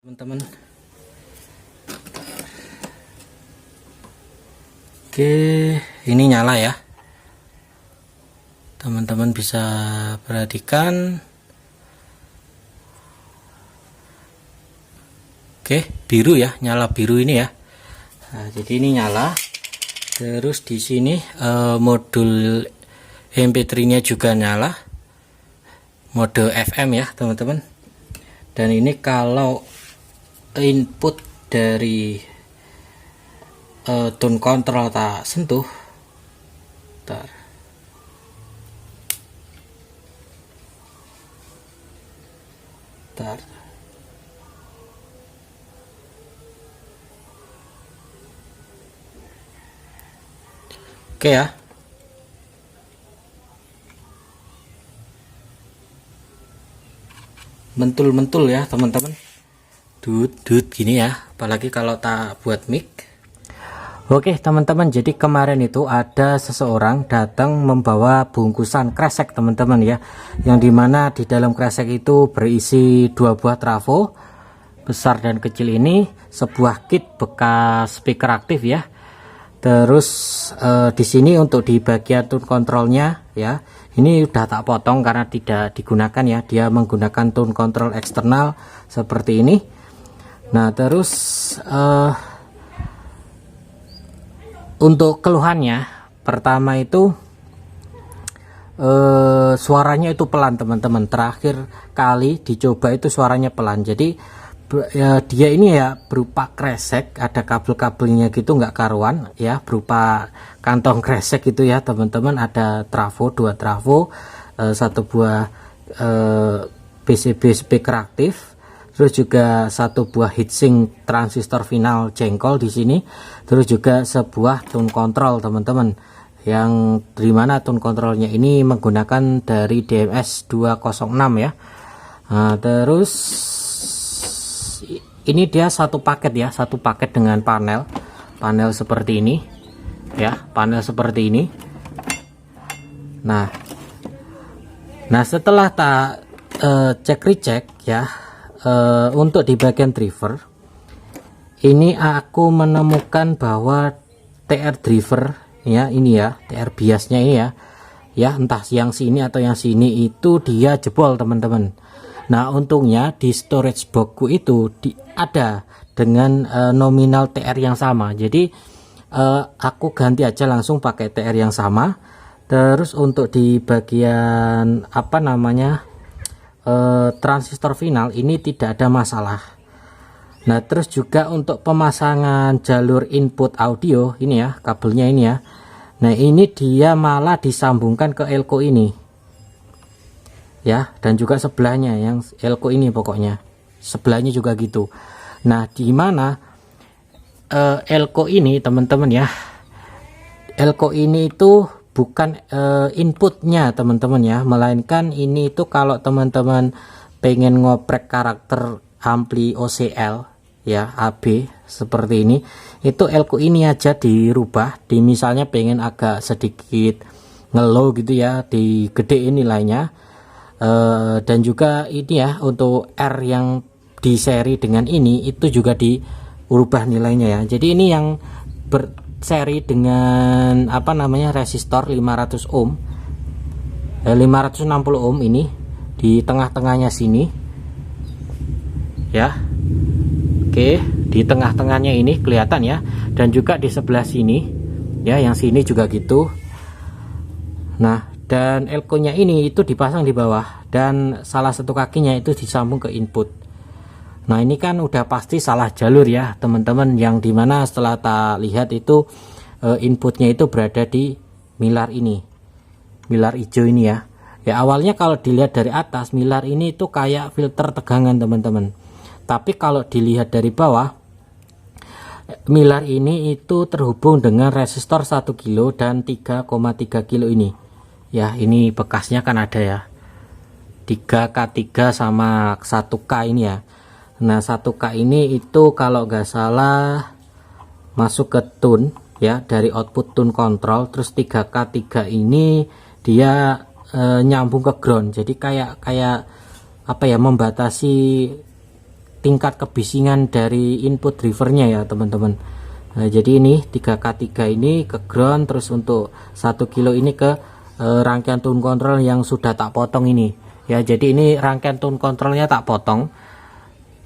Teman-teman, oke, ini nyala ya, teman-teman bisa perhatikan. Oke, biru ya, nyala biru ini ya. Nah, jadi ini nyala. Terus di sini modul MP3-nya juga nyala, mode FM ya teman-teman. Dan ini kalau input dari tone control tak sentuh, tar. Oke ya, mentul-mentul ya teman-teman, dut gini ya, apalagi kalau tak buat mic. Oke teman-teman, jadi kemarin itu ada seseorang datang membawa bungkusan kresek teman-teman ya, yang dimana di dalam kresek itu berisi 2 buah trafo besar dan kecil, ini sebuah kit bekas speaker aktif ya. Terus di sini untuk di bagian tone controlnya ya, ini udah tak potong karena tidak digunakan ya, dia menggunakan tone control eksternal seperti ini. Nah terus untuk keluhannya, pertama itu suaranya itu pelan teman-teman. Terakhir kali dicoba itu suaranya pelan, jadi ya, dia ini ya berupa kresek, ada kabel-kabelnya gitu nggak karuan ya, berupa kantong kresek gitu ya teman-teman. Ada trafo, 2 trafo, 1 buah PCB speaker aktif, terus juga 1 buah heatsink transistor final jengkol di sini, terus juga sebuah tone control teman-teman, yang dimana tone controlnya ini menggunakan dari DMS 206 ya. Nah, terus ini dia satu paket ya, satu paket dengan panel seperti ini ya, panel seperti ini. Nah setelah tak cek recheck ya, untuk di bagian driver ini aku menemukan bahwa TR driver ya, ini ya TR biasnya ini ya, entah yang sini atau yang sini itu dia jebol teman-teman. Nah untungnya di storage boxku itu ada dengan nominal TR yang sama, jadi aku ganti aja langsung pakai TR yang sama. Terus untuk di bagian apa namanya transistor final ini tidak ada masalah. Nah terus juga untuk pemasangan jalur input audio ini ya, kabelnya ini ya, nah ini dia malah disambungkan ke elko ini ya, dan juga sebelahnya yang elko ini, pokoknya sebelahnya juga gitu. Nah di mana elko ini teman-teman ya, elko ini itu bukan inputnya teman-teman ya, melainkan ini itu kalau teman-teman pengen ngoprek karakter ampli OCL ya, AB seperti ini, itu elko ini aja dirubah, di misalnya pengen agak sedikit ngelow gitu ya, digedein nilainya. Dan juga ini ya, untuk R yang di seri dengan ini itu juga diubah nilainya ya. Jadi ini yang berseri dengan apa namanya resistor 500 ohm 560 ohm ini di tengah-tengahnya sini ya. Oke, di tengah-tengahnya ini kelihatan ya, dan juga di sebelah sini ya, yang sini juga gitu. Nah dan elko-nya ini itu dipasang di bawah, dan salah satu kakinya itu disambung ke input. Nah ini kan udah pasti salah jalur ya teman-teman, yang dimana setelah tak lihat itu inputnya itu berada di milar ini, milar hijau ini ya. Ya awalnya kalau dilihat dari atas, milar ini itu kayak filter tegangan teman-teman, tapi kalau dilihat dari bawah, milar ini itu terhubung dengan resistor 1 kilo dan 3,3 kilo ini ya. Ini bekasnya kan ada ya, 3K3 sama 1K ini ya. Nah 1K ini itu kalau nggak salah masuk ke tune ya, dari output tune control. Terus 3K3 ini dia nyambung ke ground, jadi kayak apa ya, membatasi tingkat kebisingan dari input drivernya ya teman-teman. Nah, jadi ini 3K3 ini ke ground, terus untuk 1 kilo ini ke rangkaian tune control yang sudah tak potong ini ya. Jadi ini rangkaian tune controlnya tak potong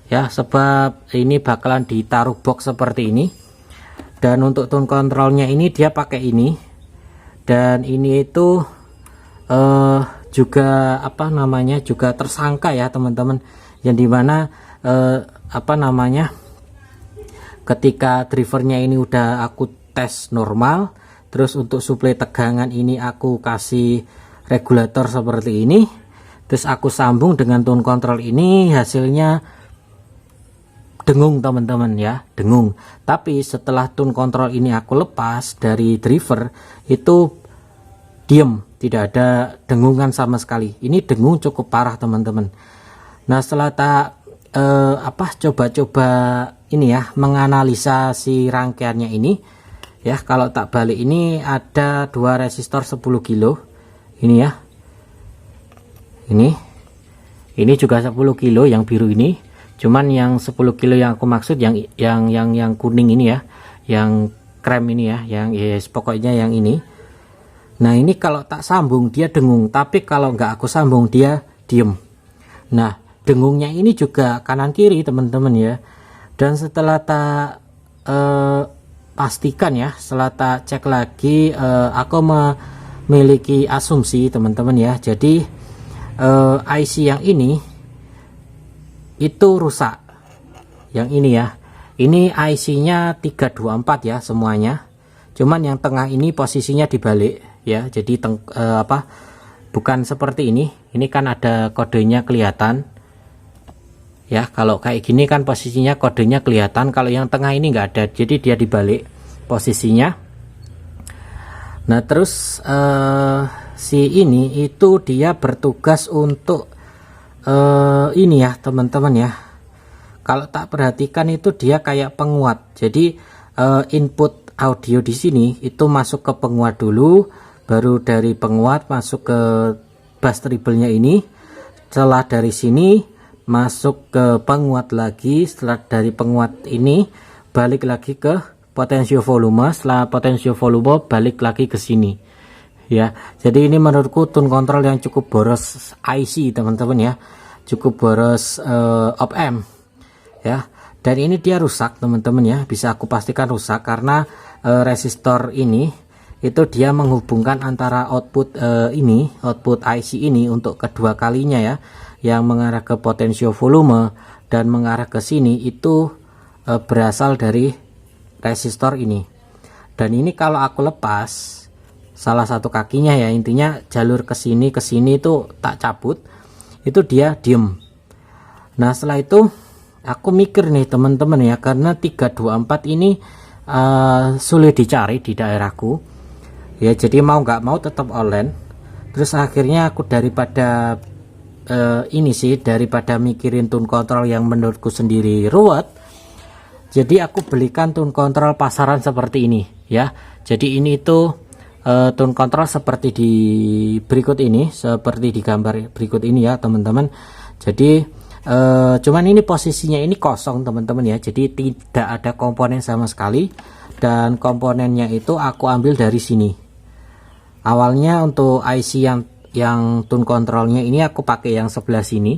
ya, sebab ini bakalan ditaruh box seperti ini. Dan untuk tune controlnya ini dia pakai ini, dan ini itu juga apa namanya, juga tersangka ya teman-teman, yang dimana apa namanya, ketika drivernya ini udah aku tes normal, terus untuk suplai tegangan ini aku kasih regulator seperti ini, terus aku sambung dengan tune control ini, hasilnya dengung teman-teman ya, dengung. Tapi setelah tune control ini aku lepas dari driver, itu diem, tidak ada dengungan sama sekali. Ini dengung cukup parah teman-teman. Nah setelah tak coba-coba ini ya, menganalisa si rangkaiannya ini ya, kalau tak balik ini ada 2 resistor 10 kilo ini ya, ini juga 10 kilo yang biru ini, cuman yang 10 kilo yang aku maksud yang kuning ini ya, yang krem ini ya, yang yes, pokoknya yang ini. Nah ini kalau tak sambung dia dengung, tapi kalau nggak aku sambung dia diem. Nah dengungnya ini juga kanan kiri teman-teman ya. Dan setelah tak pastikan ya, setelah tak cek lagi, aku memiliki asumsi teman-teman ya. Jadi IC yang ini itu rusak, yang ini ya, ini IC nya 324 ya semuanya, cuman yang tengah ini posisinya dibalik ya. Jadi bukan seperti ini kan ada kodenya kelihatan ya. Kalau kayak gini kan posisinya kodenya kelihatan, kalau yang tengah ini enggak ada, jadi dia dibalik posisinya. Nah terus si ini itu dia bertugas untuk ini ya teman-teman ya, kalau tak perhatikan itu dia kayak penguat. Jadi input audio di sini itu masuk ke penguat dulu, baru dari penguat masuk ke bass treble-nya ini, setelah dari sini masuk ke penguat lagi, setelah dari penguat ini balik lagi ke potensio volume, setelah potensio volume balik lagi ke sini ya. Jadi ini menurutku tune control yang cukup boros IC teman-teman ya, cukup boros op amp ya. Dan ini dia rusak teman-teman ya, bisa aku pastikan rusak karena resistor ini itu dia menghubungkan antara output output IC ini untuk kedua kalinya ya, yang mengarah ke potensio volume dan mengarah ke sini itu berasal dari resistor ini. Dan ini kalau aku lepas salah satu kakinya ya, intinya jalur ke sini itu tak cabut, itu dia diem. Nah setelah itu aku mikir nih teman-teman ya, karena 324 ini sulit dicari di daerahku ya, jadi mau nggak mau tetap online. Terus akhirnya aku daripada daripada mikirin tune control yang menurutku sendiri ruwet, jadi aku belikan tune control pasaran seperti ini ya. Jadi ini itu tune control seperti di berikut ini, seperti di gambar berikut ini ya teman-teman. Jadi cuman ini posisinya ini kosong teman-teman ya, jadi tidak ada komponen sama sekali, dan komponennya itu aku ambil dari sini. Awalnya untuk IC yang tune controlnya ini aku pakai yang sebelah sini.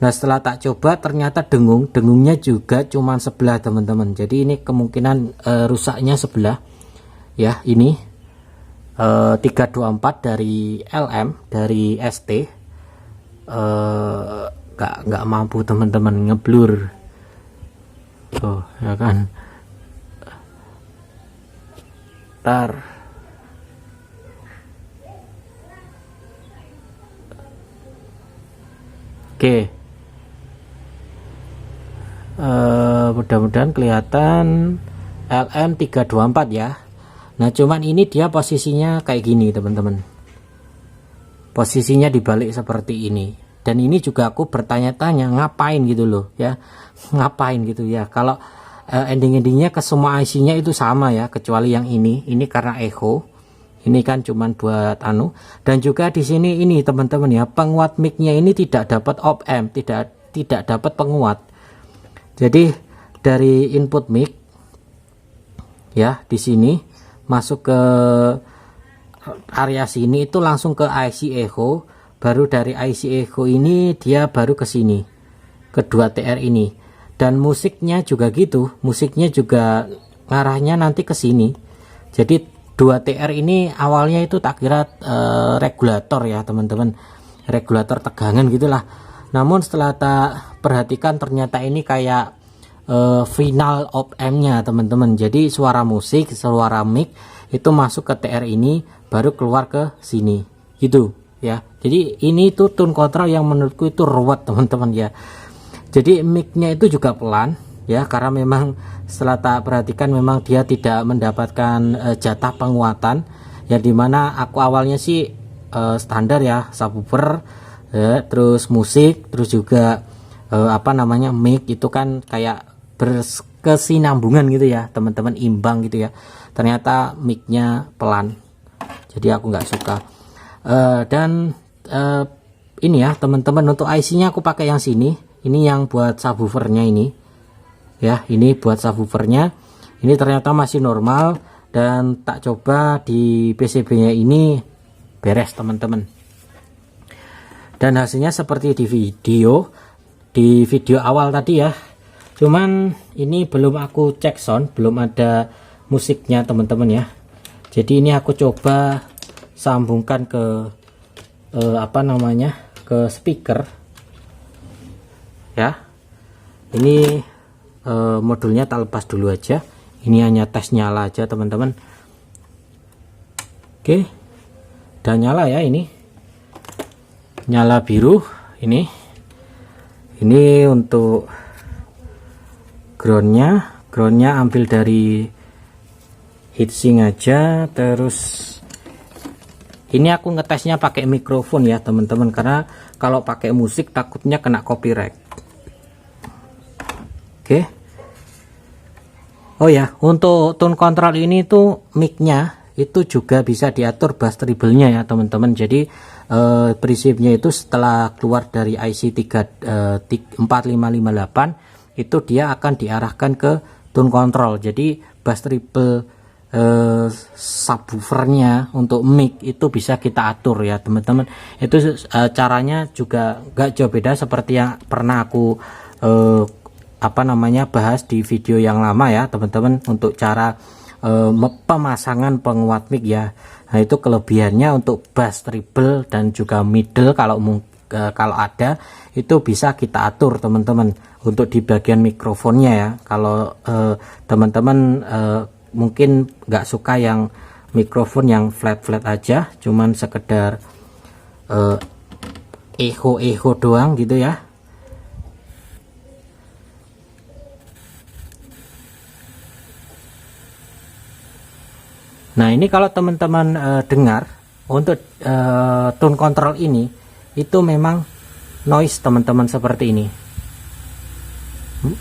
Nah setelah tak coba ternyata dengungnya juga cuman sebelah teman-teman. Jadi ini kemungkinan rusaknya sebelah ya. Ini 324 dari LM, dari ST nggak mampu teman-teman ngeblur tuh ya kan. Ntar oke, mudah-mudahan kelihatan LM 324 ya. Nah cuman ini dia posisinya kayak gini teman-teman, posisinya dibalik seperti ini. Dan ini juga aku bertanya-tanya ngapain gitu loh ya, ngapain gitu ya, kalau ending-endingnya ke semua IC-nya itu sama ya, kecuali yang ini karena echo, ini kan cuman buat anu. Dan juga di sini ini teman-teman ya, penguat mic-nya ini tidak dapat op amp, tidak dapat penguat. Jadi dari input mic ya di sini masuk ke area sini itu langsung ke IC echo, baru dari IC echo ini dia baru ke sini, kedua TR ini. Dan musiknya juga gitu, musiknya juga ngarahnya nanti ke sini. Jadi dua TR ini awalnya itu tak kira regulator ya teman-teman, regulator tegangan gitulah. Namun setelah tak perhatikan ternyata ini kayak final op amp-nya teman-teman. Jadi suara musik, suara mic itu masuk ke TR ini baru keluar ke sini gitu ya. Jadi ini tuh tone control yang menurutku itu ruwet teman-teman ya. Jadi mic-nya itu juga pelan ya, karena memang setelah tak perhatikan memang dia tidak mendapatkan jatah penguatan ya, dimana aku awalnya sih standar ya, subwoofer ya, terus musik, terus juga apa namanya mic itu kan kayak berkesinambungan gitu ya teman-teman, imbang gitu ya. Ternyata mic-nya pelan, jadi aku nggak suka. Dan ini ya teman-teman, untuk IC-nya aku pakai yang sini. Ini yang buat subwoofernya ini ya, ini buat subwoofernya. Ini ternyata masih normal, dan tak coba di PCB-nya ini beres teman-teman. Dan hasilnya seperti di video awal tadi ya. Cuman ini belum aku cek sound, belum ada musiknya teman-teman ya. Jadi ini aku coba sambungkan ke apa namanya, ke speaker ya. Ini modulnya tak lepas dulu aja, ini hanya tes nyala aja teman-teman. Oke, dan nyala ya, ini nyala biru. Ini untuk groundnya ambil dari heatsink aja. Terus ini aku ngetesnya pakai mikrofon ya teman-teman, karena kalau pakai musik takutnya kena copyright. Oke. Oh ya, untuk tone control ini tuh mic-nya itu juga bisa diatur bass treble-nya ya teman-teman. Jadi prinsipnya itu setelah keluar dari IC 4558 itu dia akan diarahkan ke tone control. Jadi bass treble subwoofernya untuk mic itu bisa kita atur ya teman-teman. Itu caranya juga gak jauh beda seperti yang pernah aku apa namanya bahas di video yang lama ya teman-teman, untuk cara pemasangan penguat mic ya. Nah itu kelebihannya untuk bass treble dan juga middle, kalau ada itu bisa kita atur teman-teman untuk di bagian mikrofonnya ya. Kalau teman-teman mungkin nggak suka yang mikrofon yang flat aja, cuman sekedar echo doang gitu ya. Nah ini kalau teman-teman dengar untuk tone control ini itu memang noise teman-teman seperti ini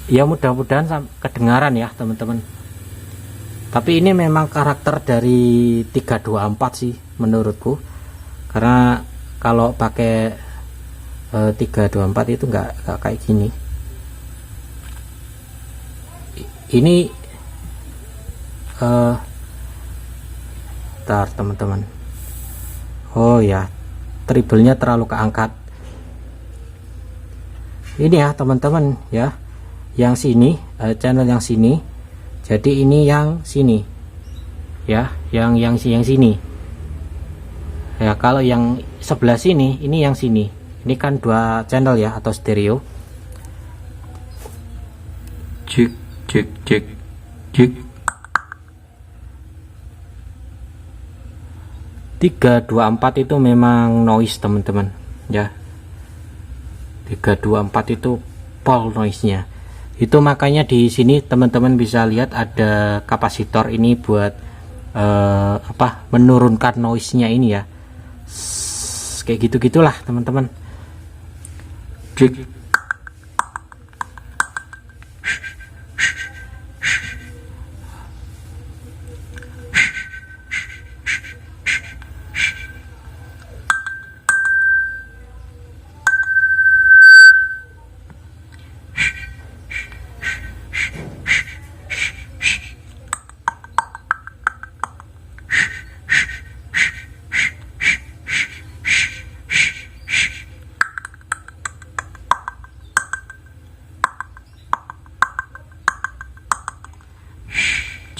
ya, mudah-mudahan kedengaran ya teman-teman. Tapi ini memang karakter dari 324 sih menurutku, karena kalau pakai 324 itu nggak kayak gini. Ini teman-teman, oh ya, treble-nya terlalu keangkat. Ini ya teman-teman ya, yang sini channel yang sini, jadi ini yang sini ya, yang sini ya. Kalau yang sebelah sini, ini yang sini, ini kan dua channel ya, atau stereo. Cek 324 itu memang noise teman-teman ya. 324 itu pol noise-nya. Itu makanya di sini teman-teman bisa lihat ada kapasitor ini buat apa, menurunkan noise-nya ini ya. Kayak gitu-gitulah teman-teman.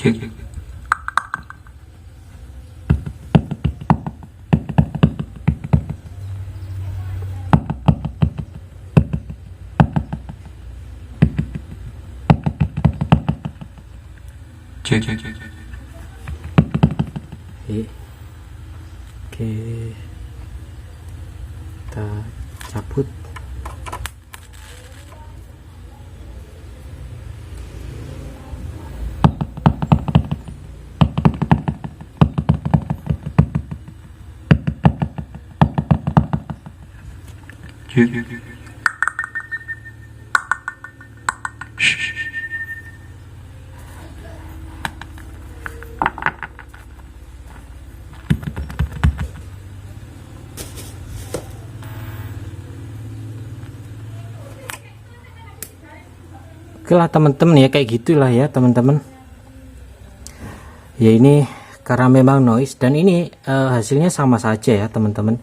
cek. Cek. Oke, kita cabut. Oke lah teman-teman ya, kayak gitulah ya teman-teman ya. Ini karena memang noise, dan ini hasilnya sama saja ya teman-teman.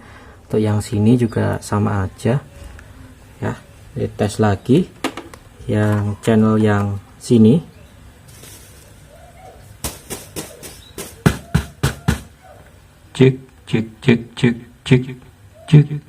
Untuk yang sini juga sama aja ya. Dites lagi yang channel yang sini. Cek cek cek cek cek cek.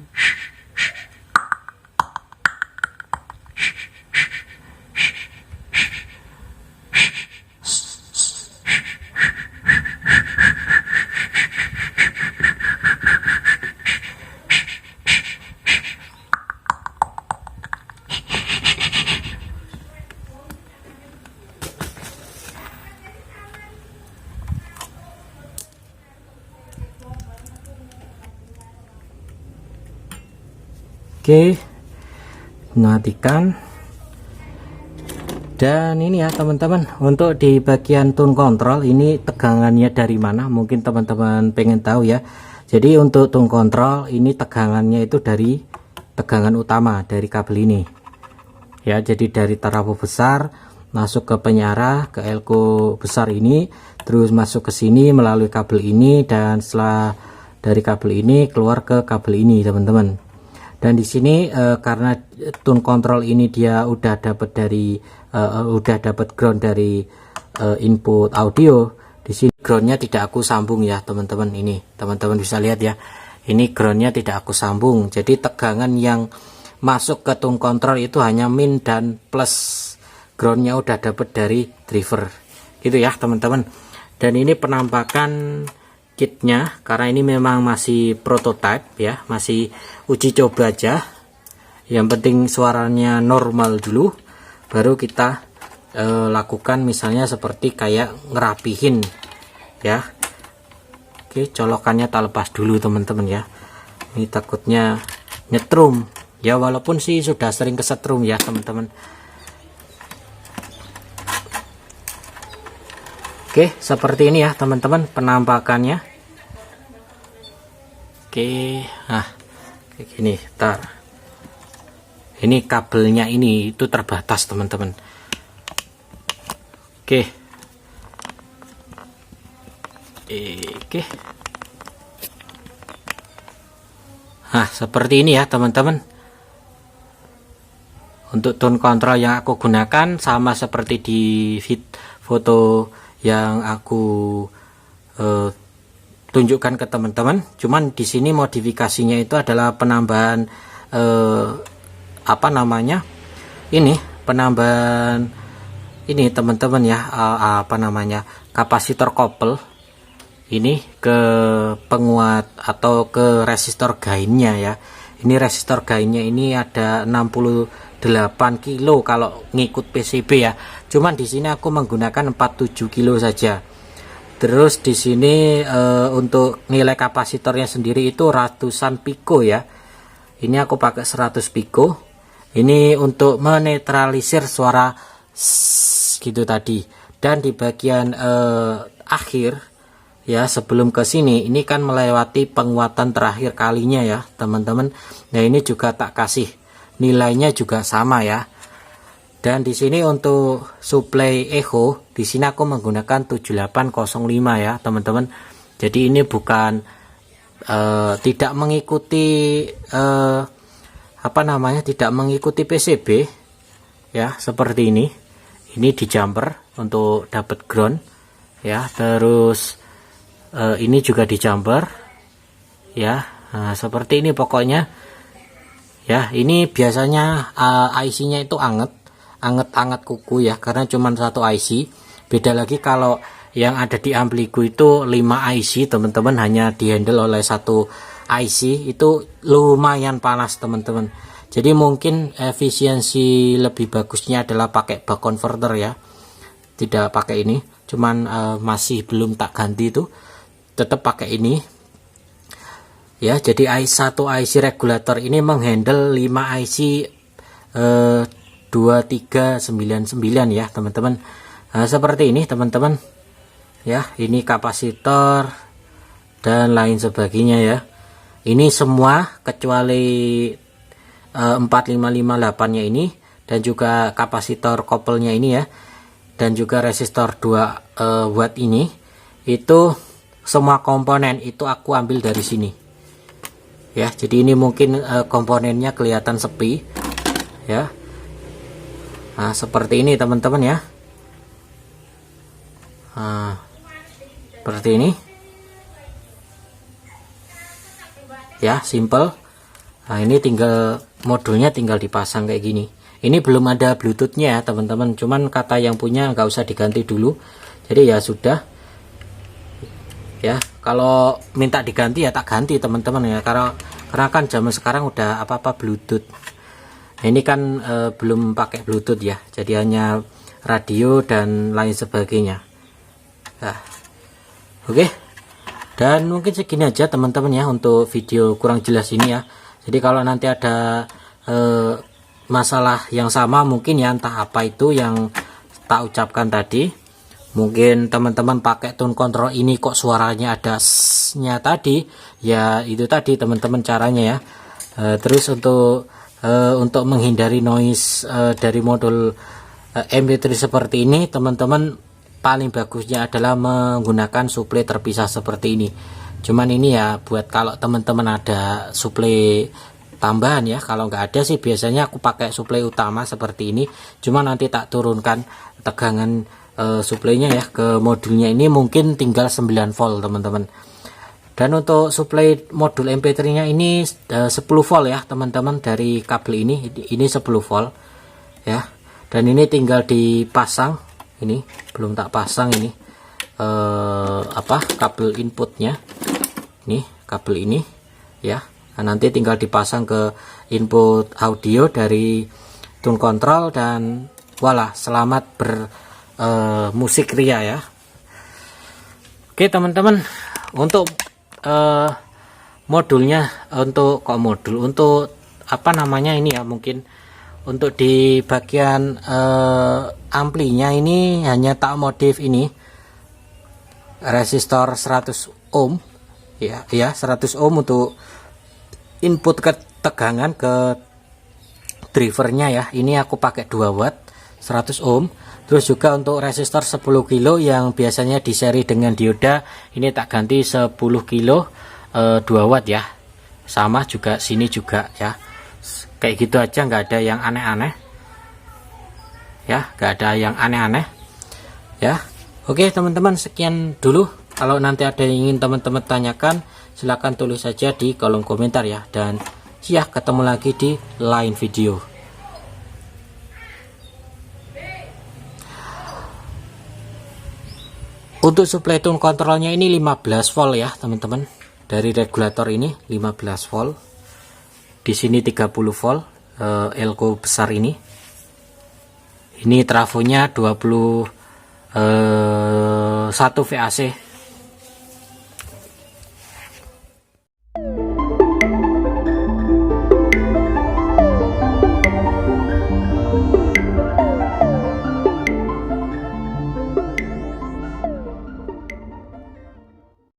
Oke, matikan. Dan ini ya teman-teman, untuk di bagian tone control ini tegangannya dari mana, mungkin teman-teman pengen tahu ya. Jadi untuk tone control ini tegangannya itu dari tegangan utama dari kabel ini ya. Jadi dari trafo besar masuk ke penyara ke elko besar ini, terus masuk ke sini melalui kabel ini, dan setelah dari kabel ini keluar ke kabel ini teman-teman. Dan di sini karena tone control ini dia udah dapat dari udah dapat ground dari input audio. Di sini groundnya tidak aku sambung ya teman-teman. Ini teman-teman bisa lihat ya, ini groundnya tidak aku sambung. Jadi tegangan yang masuk ke tone control itu hanya min dan plus, groundnya udah dapat dari driver gitu ya teman-teman. Dan ini penampakan kitnya, karena ini memang masih prototype ya, masih uji coba aja. Yang penting suaranya normal dulu, baru kita lakukan misalnya seperti kayak ngerapihin ya. Oke, colokannya tak lepas dulu teman-teman ya, ini takutnya nyetrum ya, walaupun sih sudah sering kesetrum ya teman-teman. Oke, seperti ini ya teman-teman penampakannya. Oke, nah kayak gini. Ntar ini kabelnya ini itu terbatas teman-teman. Oke, oke. Nah seperti ini ya teman-teman. Untuk tone control yang aku gunakan sama seperti di foto yang aku tunjukkan ke teman-teman. Cuman di sini modifikasinya itu adalah penambahan apa namanya? Ini penambahan ini teman-teman ya, apa namanya? Kapasitor kopel ini ke penguat atau ke resistor gainnya ya. Ini resistor gainnya ini ada 68 kilo kalau ngikut PCB ya. Cuman di sini aku menggunakan 47 kilo saja. Terus di sini untuk nilai kapasitornya sendiri itu ratusan piko ya. Ini aku pakai 100 piko. Ini untuk menetralisir suara gitu tadi. Dan di bagian akhir ya, sebelum ke sini ini kan melewati penguatan terakhir kalinya ya teman-teman. Nah ini juga tak kasih nilainya juga sama ya. Dan di sini untuk supply echo di sini aku menggunakan 7805 ya teman-teman. Jadi ini bukan tidak mengikuti apa namanya, tidak mengikuti PCB ya, seperti ini. Ini di jumper untuk dapat ground ya. Terus ini juga di jumper ya. Nah, seperti ini pokoknya ya. Ini biasanya IC-nya itu anget kuku ya, karena cuma satu IC. Beda lagi kalau yang ada di ampligu itu 5 IC teman-teman, hanya dihandle oleh satu IC, itu lumayan panas teman-teman. Jadi mungkin efisiensi lebih bagusnya adalah pakai buck converter ya, tidak pakai ini. Cuman masih belum tak ganti itu, tetap pakai ini ya. Jadi satu IC regulator ini menghandle 5 IC 2399 ya teman-teman. Seperti ini teman-teman ya. Ini kapasitor dan lain sebagainya ya. Ini semua kecuali 4558 nya ini, dan juga kapasitor kopelnya ini ya, dan juga resistor 2 watt ini, itu semua komponen itu aku ambil dari sini ya. Jadi ini mungkin komponennya kelihatan sepi ya. Nah, seperti ini teman-teman ya. Nah, seperti ini ya, simple. Nah, ini tinggal modulnya tinggal dipasang kayak gini. Ini belum ada bluetoothnya ya teman-teman, cuman kata yang punya nggak usah diganti dulu, jadi ya sudah ya. Kalau minta diganti ya tak ganti teman-teman ya, karena kan zaman sekarang udah apa-apa bluetooth. Nah, ini kan belum pakai bluetooth ya, jadi hanya radio dan lain sebagainya. Nah, oke. Dan mungkin segini aja teman-teman ya untuk video kurang jelas ini ya. Jadi kalau nanti ada masalah yang sama mungkin ya, entah apa itu yang tak ucapkan tadi, mungkin teman-teman pakai tone control ini kok suaranya ada nya tadi ya, itu tadi teman-teman caranya ya. Terus untuk menghindari noise dari modul MP3 seperti ini, teman-teman paling bagusnya adalah menggunakan suplai terpisah seperti ini. Cuman ini ya buat kalau teman-teman ada suplai tambahan ya. Kalau nggak ada sih biasanya aku pakai suplai utama seperti ini, cuma nanti tak turunkan tegangan suplainya ya ke modulnya. Ini mungkin tinggal 9 volt teman-teman. Dan untuk suplai modul MP3 nya ini 10 volt ya teman-teman, dari kabel ini 10 volt ya. Dan ini tinggal dipasang, ini belum tak pasang ini kabel inputnya, ini kabel ini ya. Nah, nanti tinggal dipasang ke input audio dari tune control, dan voila, selamat bermusik ria ya. Oke teman-teman, untuk modulnya, untuk apa namanya ini ya, mungkin untuk di bagian amplinya ini hanya tak modif ini resistor 100 ohm ya 100 ohm untuk input ketegangan ke drivernya ya. Ini aku pakai 2 watt 100 ohm. Terus juga untuk resistor 10 kilo yang biasanya di seri dengan dioda, ini tak ganti 10 kilo 2 watt ya. Sama juga sini juga ya. Kayak gitu aja, nggak ada yang aneh-aneh ya, nggak ada yang aneh-aneh ya. Oke teman-teman, sekian dulu. Kalau nanti ada yang ingin teman-teman tanyakan, silahkan tulis saja di kolom komentar ya. Dan ya, ketemu lagi di lain video. Untuk suplai tune kontrolnya ini 15 volt ya teman-teman. Dari regulator ini 15 volt. Di sini 30 volt elko besar ini. Ini trafonya 21 VAC